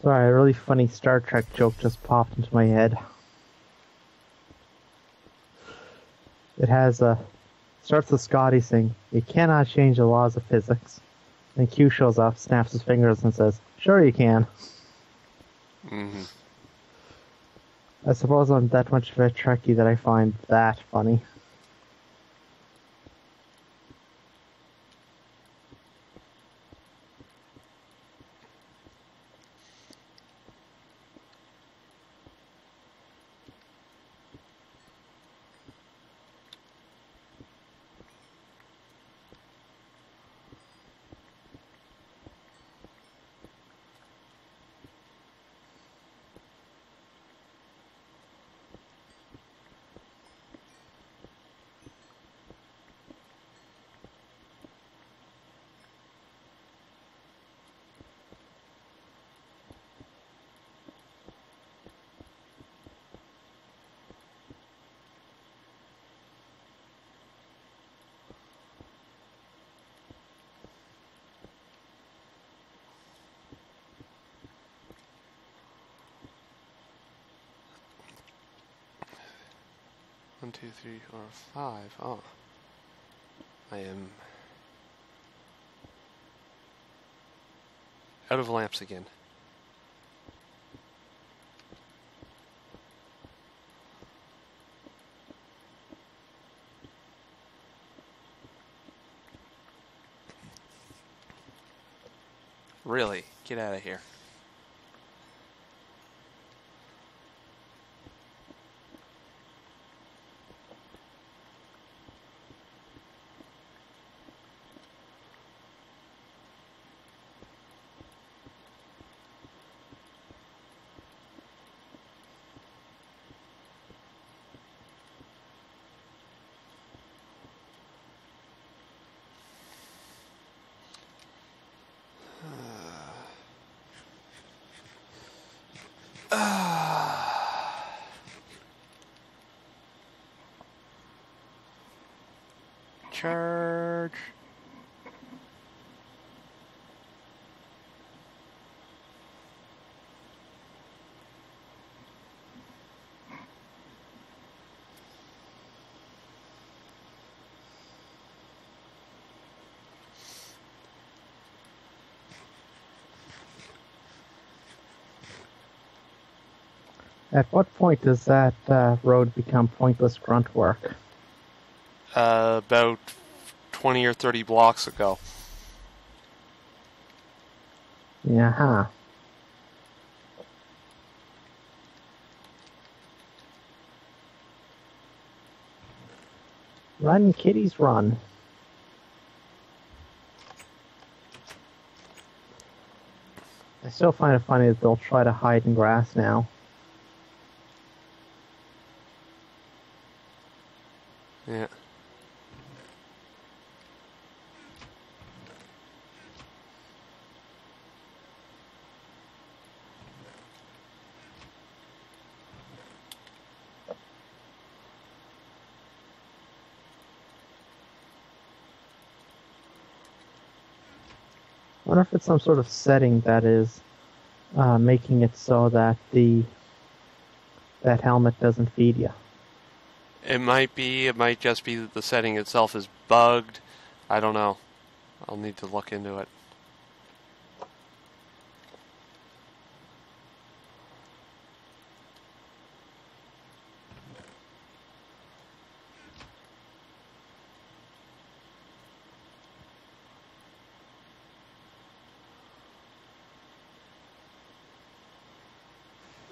Sorry, a really funny Star Trek joke just popped into my head. It has starts with Scotty saying, "You cannot change the laws of physics." And Q shows up, snaps his fingers, and says, "Sure you can." Mm-hmm. I suppose I'm that much of a Trekkie that I find that funny. One, two, three, four, five. Oh. I am out of lamps again. Really? Get out of here. Charge. At what point does that road become pointless grunt work? About 20 or 30 blocks ago. Yeah, huh. Run, kitties, run. I still find it funny that they'll try to hide in grass now. Yeah. I wonder if it's some sort of setting that is making it so that that helmet doesn't feed you. It might be. It might just be that the setting itself is bugged. I don't know. I'll need to look into it.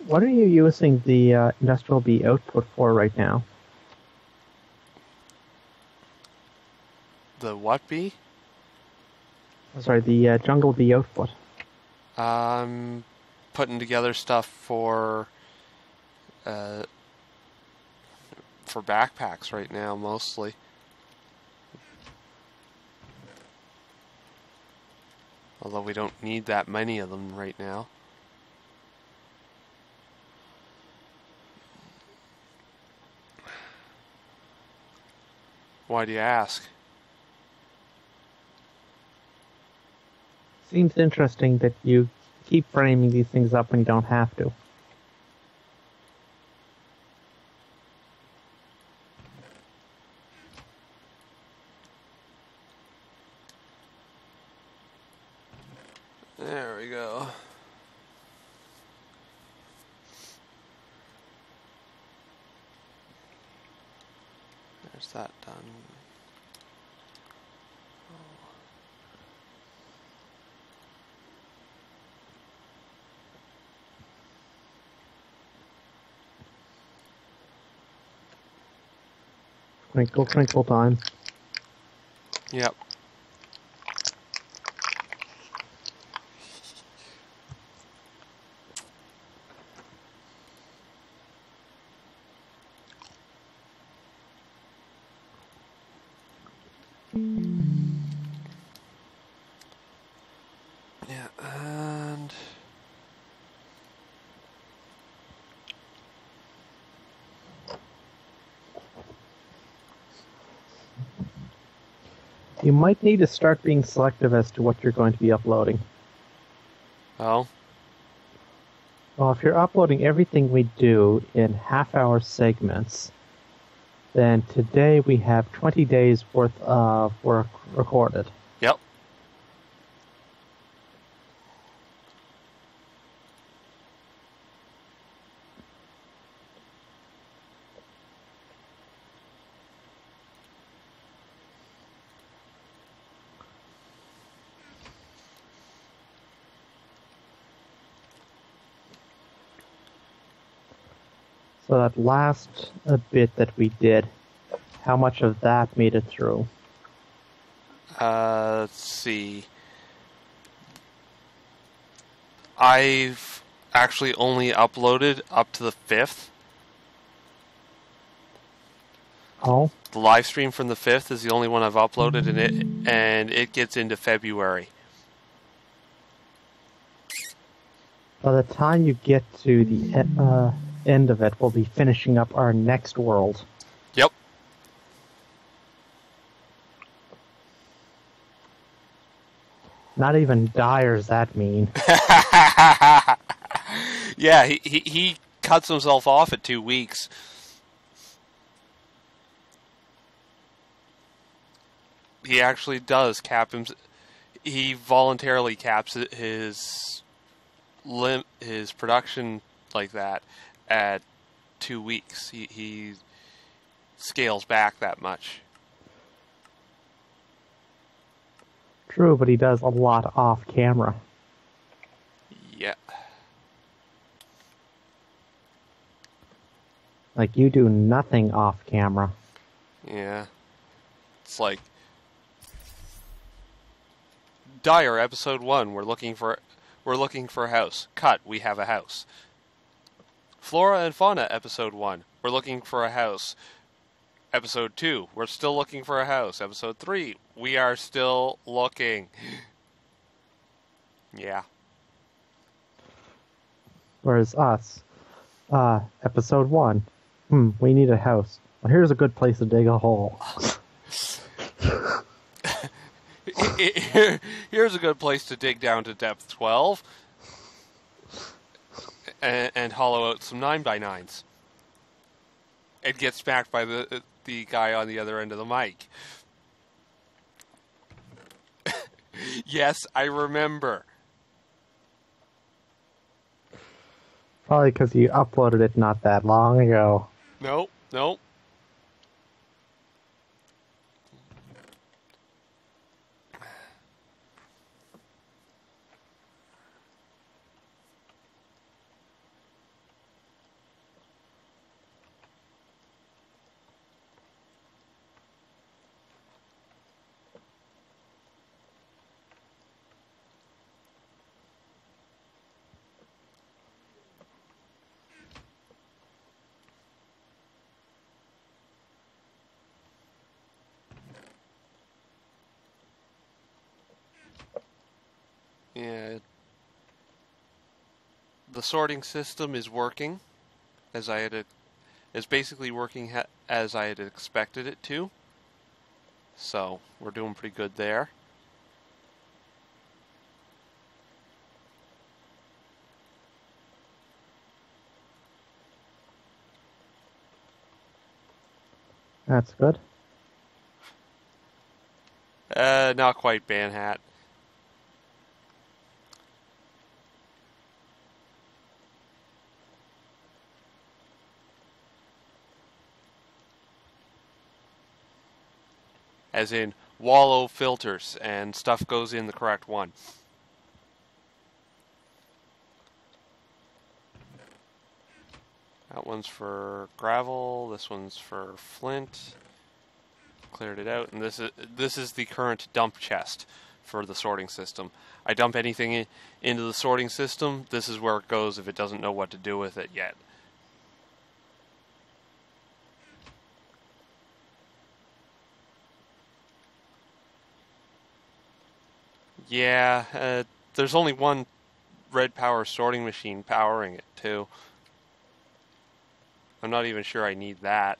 What are you using the industrial bee output for right now? The what bee? Sorry, the jungle bee output. I'm putting together stuff for backpacks right now, mostly. Although we don't need that many of them right now. Why do you ask? Seems interesting that you keep framing these things up when you don't have to. There we go. There's that done. Crinkle, crinkle time. Yep. Yeah, and You might need to start being selective as to what you're going to be uploading. oh, Well, if you're uploading everything we do in half-hour segments, then today we have 20 days worth of work recorded. yep. So that last bit that we did, how much of that made it through? Let's see. I've actually only uploaded up to the 5th. Oh, The live stream from the 5th is the only one I've uploaded, and it gets into February. by the time you get to the end of it, we'll be finishing up our next world. Yep. Not even Dyer's that mean. Yeah, he cuts himself off at 2 weeks. He actually does cap him. He voluntarily caps his production like that at 2 weeks. He scales back that much. True, but he does a lot off camera. Yeah. Like, you do nothing off camera. Yeah. It's like Dyer episode 1, we're looking for a house. Cut, we have a house. Flora and Fauna episode 1, we're looking for a house. Episode 2, we're still looking for a house. Episode 3, we are still looking. Yeah. Whereas us, episode 1, we need a house. Well, here's a good place to dig a hole. Here's a good place to dig down to depth 12 and hollow out some 9x9s. It gets smacked by the guy on the other end of the mic. Yes, I remember. Probably because you uploaded it not that long ago. Nope. Yeah. The sorting system is working is basically working as I had expected it to. So, we're doing pretty good there. That's good. Not quite ban hat. As in, wallow filters and stuff goes in the correct one. That one's for gravel, this one's for flint. Cleared it out, and this is the current dump chest for the sorting system. I dump anything into the sorting system, this is where it goes if it doesn't know what to do with it yet. Yeah, there's only one red power sorting machine powering it, too. I'm not even sure I need that.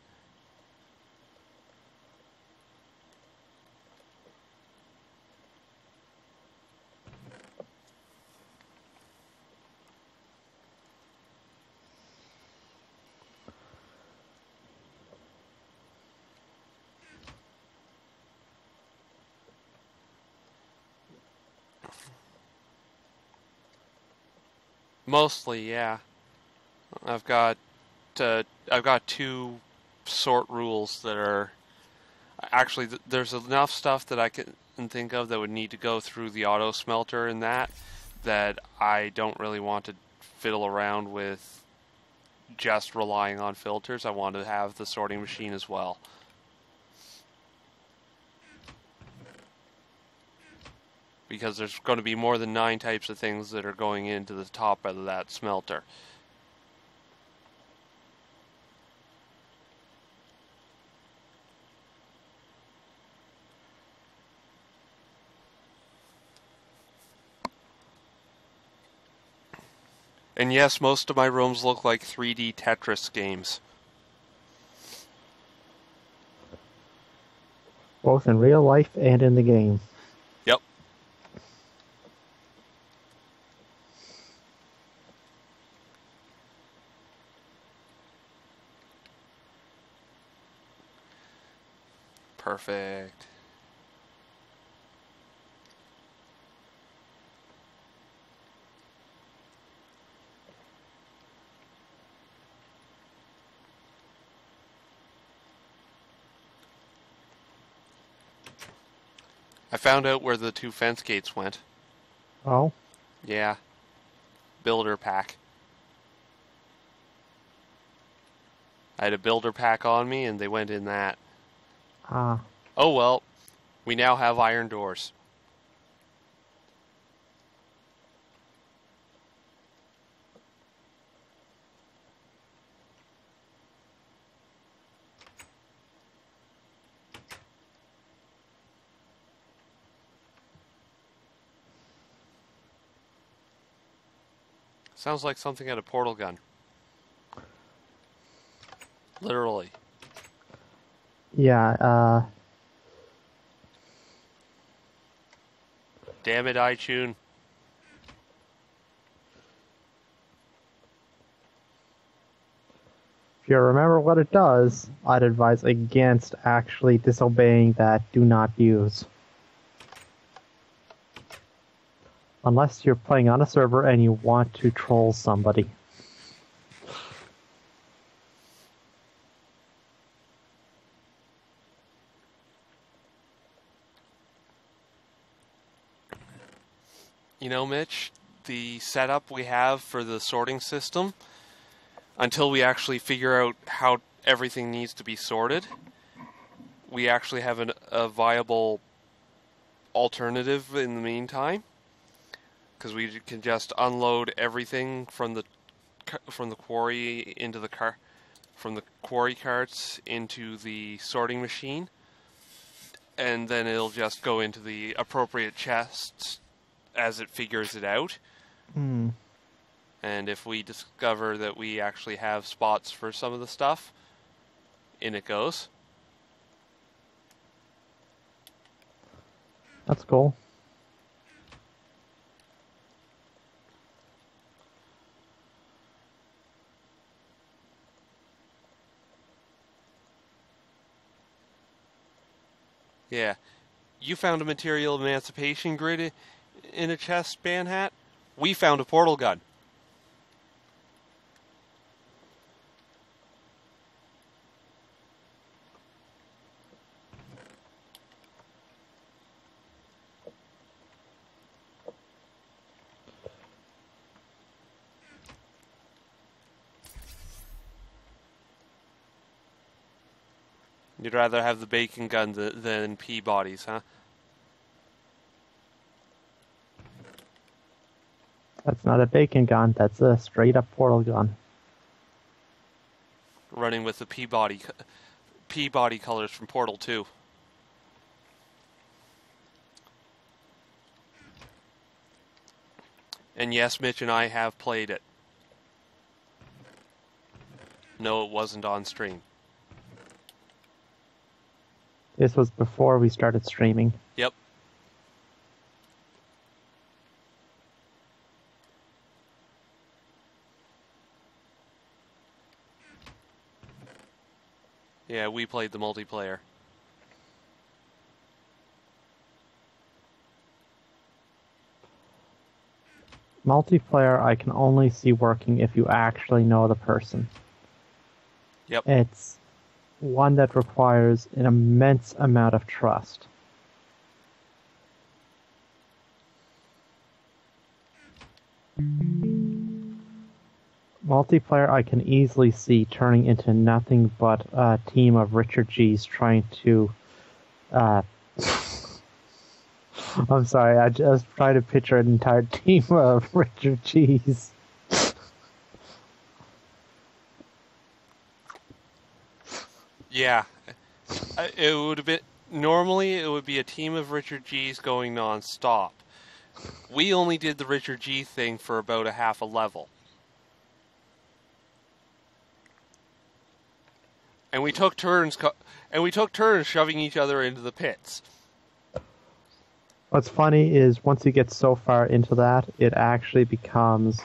Mostly, yeah. I've got two sort rules that are actually there's enough stuff that I can think of that would need to go through the auto smelter in that I don't really want to fiddle around with just relying on filters. I want to have the sorting machine as well. Because there's going to be more than 9 types of things that are going into the top of that smelter. And yes, most of my rooms look like 3D Tetris games. Both in real life and in the game. Yep. Perfect. I found out where the 2 fence gates went. Oh? Yeah. Builder pack. I had a builder pack on me and they went in that. Ah. Oh well. We now have iron doors. Sounds like something at a portal gun. Literally. Yeah, Damn it, iTunes. if you remember what it does, I'd advise against actually disobeying that do not use. Unless you're playing on a server and you want to troll somebody. You know, Mitch, the setup we have for the sorting system, until we actually figure out how everything needs to be sorted, we actually have a viable alternative in the meantime. Because we can just unload everything from the quarry into the car, from the quarry carts into the sorting machine, and then it'll just go into the appropriate chests as it figures it out. Hmm. And if we discover that we actually have spots for some of the stuff, in it goes. That's cool. Yeah. You found a material emancipation grid in a chest band hat? We found a portal gun. You'd rather have the bacon gun than Peabody's, huh? That's not a bacon gun. That's a straight-up portal gun. Running with the Peabody colors from Portal 2. And yes, Mitch and I have played it. No, it wasn't on stream. This was before we started streaming. Yep. Yeah, we played the multiplayer. Multiplayer I can only see working if you actually know the person. Yep. It's one that requires an immense amount of trust. Multiplayer I can easily see turning into nothing but a team of Richard G's trying to... I'm sorry, I just tried to picture an entire team of Richard G's. Yeah. It would have been... Normally, it would be a team of Richard G's going non-stop. We only did the Richard G thing for about a half a level. And we took turns shoving each other into the pits. What's funny is once you get so far into that, it actually becomes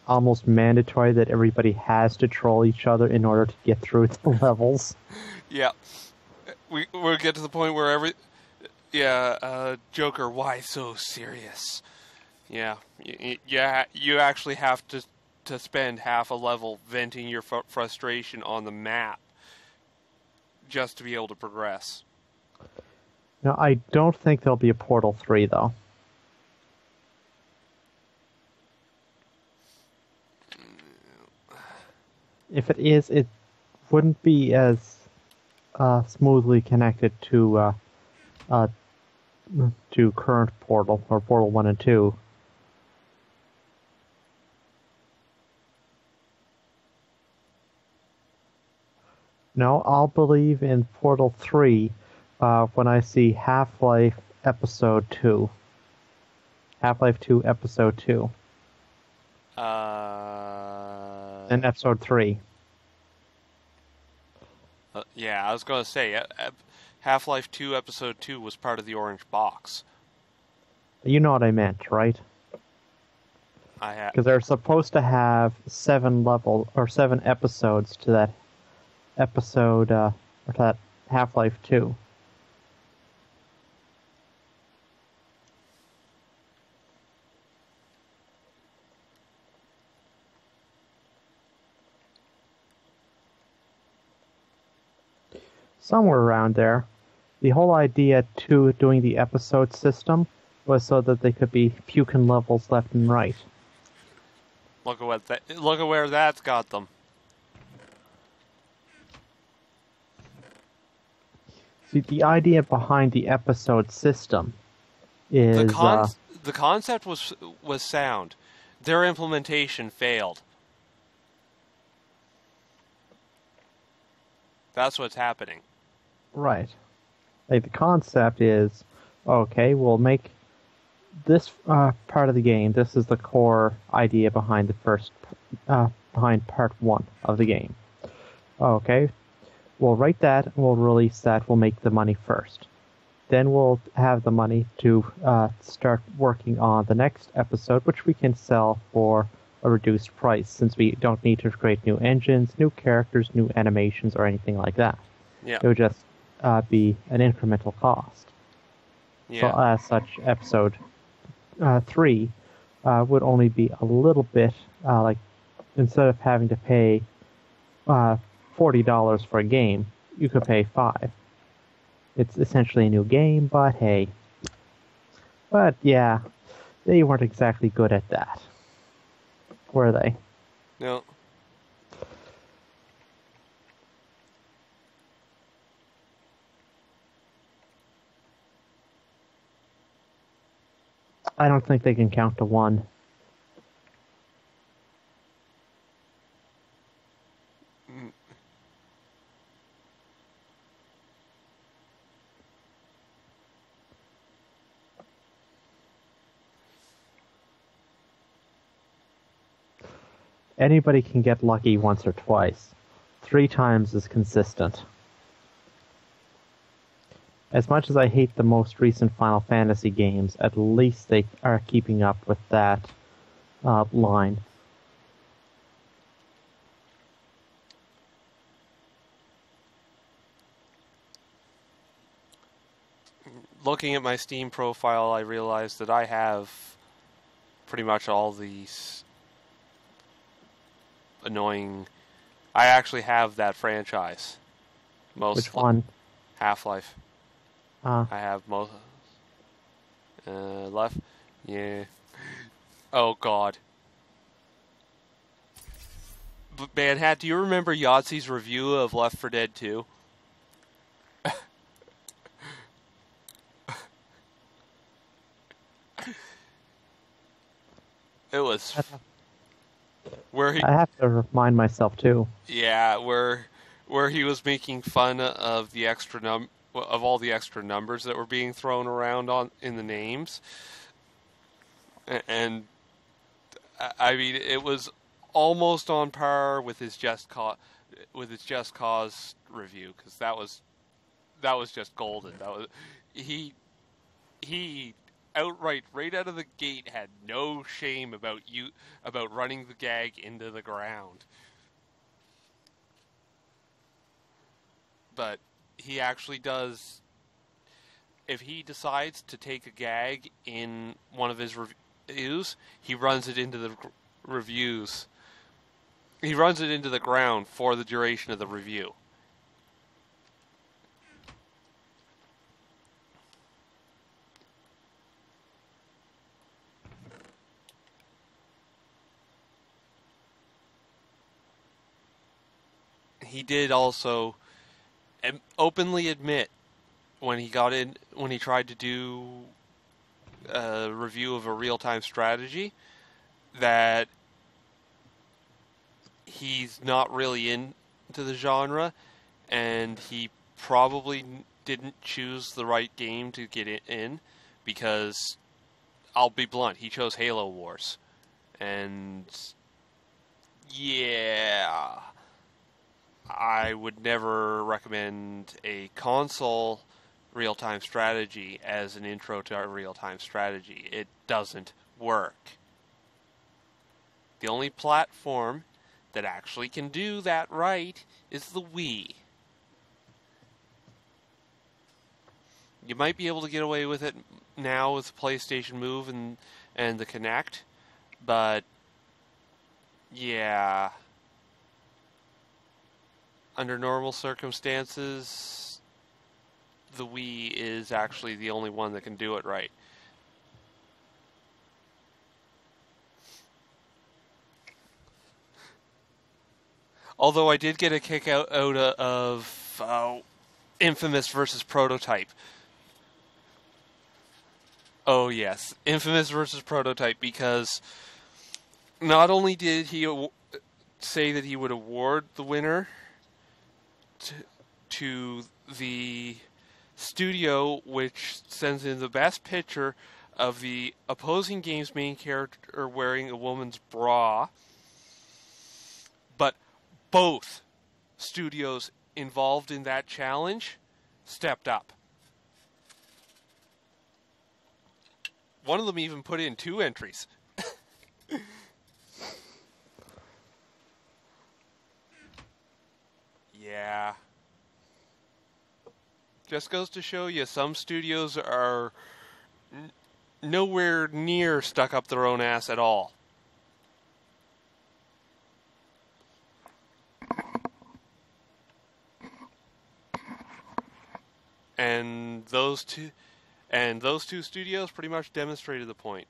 almost mandatory that everybody has to troll each other in order to get through the levels. Yeah. We'll get to the point where Joker, why so serious? Yeah. You actually have to spend half a level venting your frustration on the map just to be able to progress. No, I don't think there'll be a Portal 3, though. If it is, it wouldn't be as smoothly connected to current Portal, or Portal 1 and 2. No, I'll believe in Portal 3 when I see Half-Life Episode 2. Half-Life 2 Episode 2. And Episode 3. Yeah, I was going to say, Half-Life 2 Episode 2 was part of the orange box. You know what I meant, right? I have. Because they're supposed to have 7 episodes to that episode, or to that Half-Life 2. Somewhere around there. The whole idea to doing the episode system was so that they could be puking levels left and right. Look at where that's got them. See, the idea behind the episode system is the concept was sound. Their implementation failed. That's what's happening. Right. Like, the concept is, okay, we'll make this part of the game. This is the core idea behind behind part 1 of the game. Okay, we'll write that and we'll release that. We'll make the money first. Then we'll have the money to start working on the next episode, which we can sell for a reduced price, since we don't need to create new engines, new characters, new animations, or anything like that. Yeah. It would just be an incremental cost. Yeah. So as such, episode 3 would only be a little bit like instead of having to pay $40 for a game, you could pay $5. It's essentially a new game, but hey. But yeah, they weren't exactly good at that, were they? No. I don't think they can count to 1. Anybody can get lucky once or twice. 3 times is consistent. As much as I hate the most recent Final Fantasy games, at least they are keeping up with that line. Looking at my Steam profile, I realized that I have pretty much all these annoying... I actually have that franchise. Mostly. Which one? Half-Life. Uh, I have most... left? Yeah. Oh, God. But man, do you remember Yahtzee's review of Left 4 Dead 2? It was where he... I have to remind myself too. Yeah, where he was making fun of the of all the extra numbers that were being thrown around in the names, and I mean it was almost on par with his Just Cause review, because that was just golden. That was he outright, right out of the gate, had no shame about running the gag into the ground. But he actually does. If he decides to take a gag in one of his reviews, he runs it into the reviews. He runs it into the ground for the duration of the review. He did also openly admit when he tried to do a review of a real-time strategy that he's not really into the genre, and he probably didn't choose the right game to get it in, because I'll be blunt, he chose Halo Wars. And yeah, I would never recommend a console real-time strategy as an intro to real-time strategy. It doesn't work. The only platform that actually can do that right is the Wii. You might be able to get away with it now with the PlayStation Move and the Kinect, but yeah, under normal circumstances, the Wii is actually the only one that can do it right. Although I did get a kick out of Infamous versus Prototype. Oh yes, Infamous versus Prototype, because not only did he say that he would award the winner to the studio which sends in the best picture of the opposing game's main character wearing a woman's bra, but both studios involved in that challenge stepped up. One of them even put in 2 entries. Yeah. Just goes to show you, some studios are nowhere near stuck up their own ass at all. And those two studios pretty much demonstrated the point.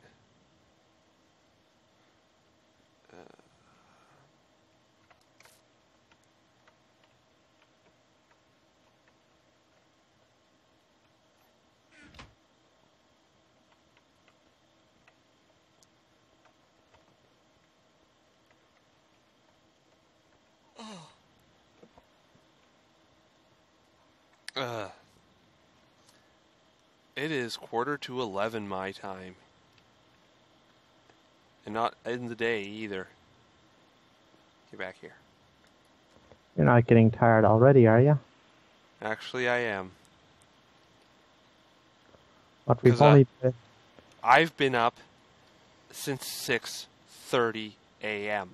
It is 11:15 my time. And not in the day either. Get back here. You're not getting tired already, are you? Actually, I am. But we've only... I've been up since 6:30 a.m.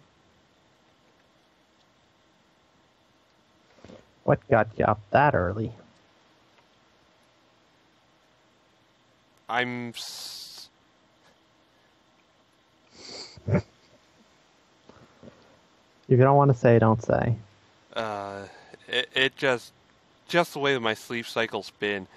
What got you up that early? If you don't want to say, don't say. It just the way that my sleep cycle's been.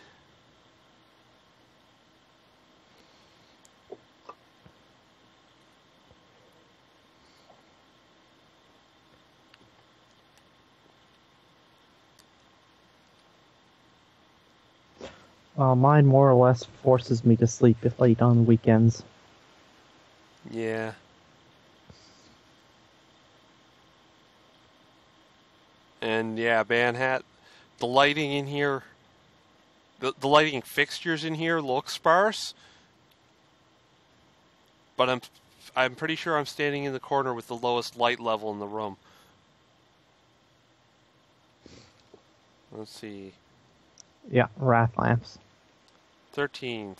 Mine more or less forces me to sleep late on weekends. Yeah. And yeah, Banhat, the lighting in here, the lighting fixtures in here look sparse, but I'm pretty sure I'm standing in the corner with the lowest light level in the room. Let's see. Yeah, wrath lamps. 13.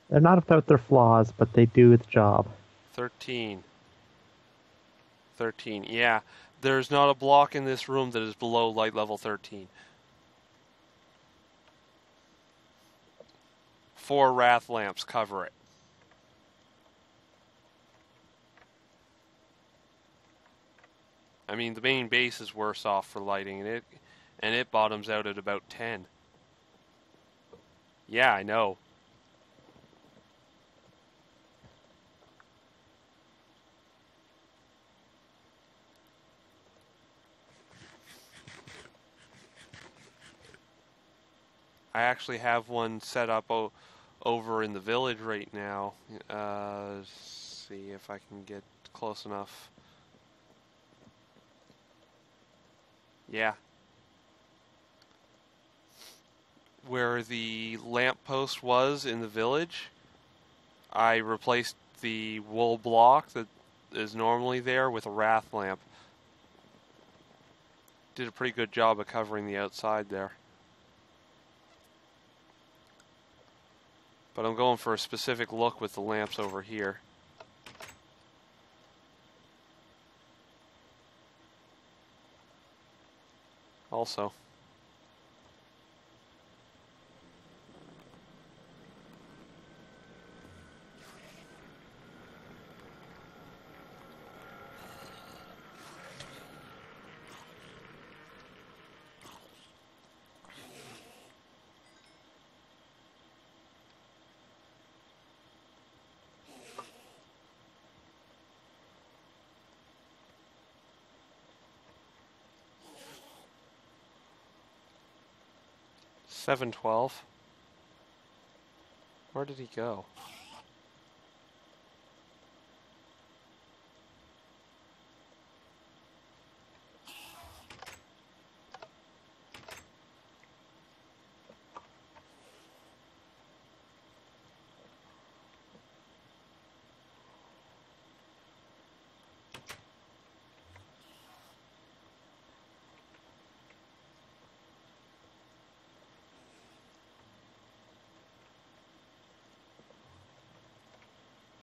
They're not without their flaws, but they do the job. 13. Yeah, there's not a block in this room that is below light level 13. 4 wrath lamps cover it. I mean, the main base is worse off for lighting, and it bottoms out at about 10. Yeah, I know. I actually have one set up over in the village right now. Let's see if I can get close enough. Yeah. Where the lamppost was in the village, I replaced the wool block that is normally there with a wrath lamp. Did a pretty good job of covering the outside there. But I'm going for a specific look with the lamps over here. Also. $7.12. Where did he go?